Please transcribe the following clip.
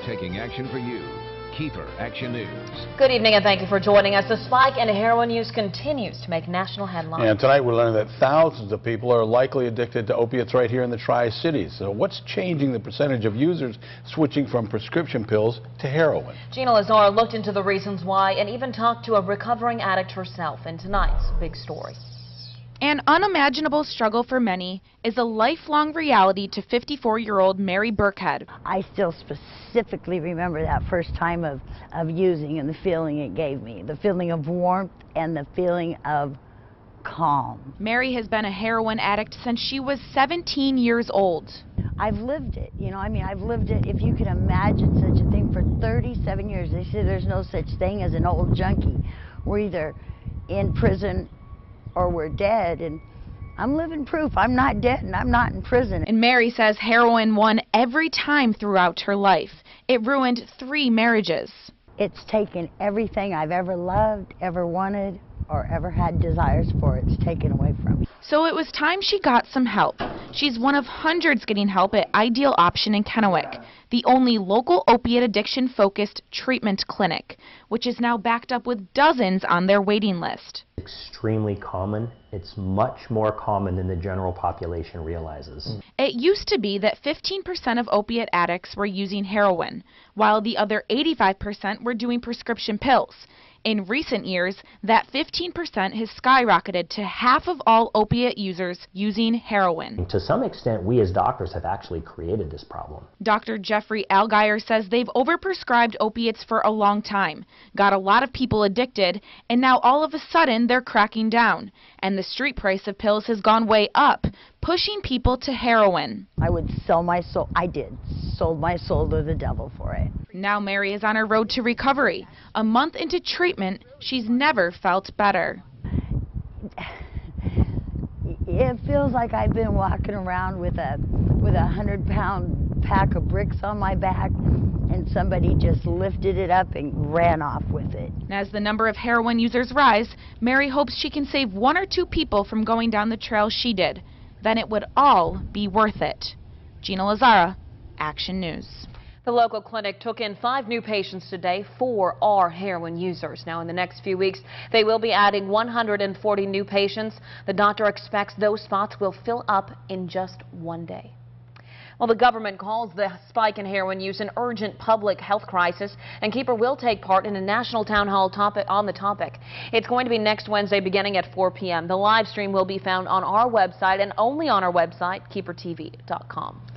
taking action for you. KEPR Action News. Good evening and thank you for joining us. The spike in heroin use continues to make national headlines. And tonight we're learning that thousands of people are likely addicted to opiates right here in the Tri-Cities. So what's changing the percentage of users switching from prescription pills to heroin? Gina Lazara looked into the reasons why and even talked to a recovering addict herself in tonight's big story. An unimaginable struggle for many is a lifelong reality to 54-year-old Mary Burkhead. I still specifically remember that first time of using and the feeling it gave me, the feeling of warmth and the feeling of calm. Mary has been a heroin addict since she was 17 years old. I've lived it, I've lived it, if you can imagine such a thing, for 37 years. They say there's no such thing as an old junkie. We're either in prison or we're dead, and I'm living proof. I'm not dead and I'm not in prison. And Mary says heroin won every time throughout her life. It ruined 3 marriages. It's taken everything I've ever loved, ever wanted, or ever had desires for. It's taken away from me. So it was time she got some help. She's one of hundreds getting help at Ideal Option in Kennewick, the only local opiate addiction-focused treatment clinic, which is now backed up with dozens on their waiting list. Extremely common. It's much more common than the general population realizes. It used to be that 15% of opiate addicts were using heroin, while the other 85% were doing prescription pills. In recent years, that 15% has skyrocketed to half of all opiate users using heroin. To some extent, we as doctors have actually created this problem. Dr. Jeffrey Algier says they've overprescribed opiates for a long time, got a lot of people addicted, and now all of a sudden they're cracking down. And the street price of pills has gone way up, pushing people to heroin. I would sell my soul. I did. Sold my soul to the devil for it. Now Mary is on her road to recovery. A month into treatment, she's never felt better. It feels like I've been walking around with a 100-pound pack of bricks on my back, and somebody just lifted it up and ran off with it. As the number of heroin users rise, Mary hopes she can save 1 or 2 people from going down the trail she did. Then it would all be worth it. Gina Lazara, Action News. The local clinic took in 5 new patients today. 4 are heroin users. Now, in the next few weeks, they will be adding 140 new patients. The doctor expects those spots will fill up in just 1 day. Well, the government calls the spike in heroin use an urgent public health crisis, and KEPR will take part in a national town hall on the topic. It's going to be next Wednesday beginning at 4 p.m. The live stream will be found on our website and only on our website, KEPRTV.com.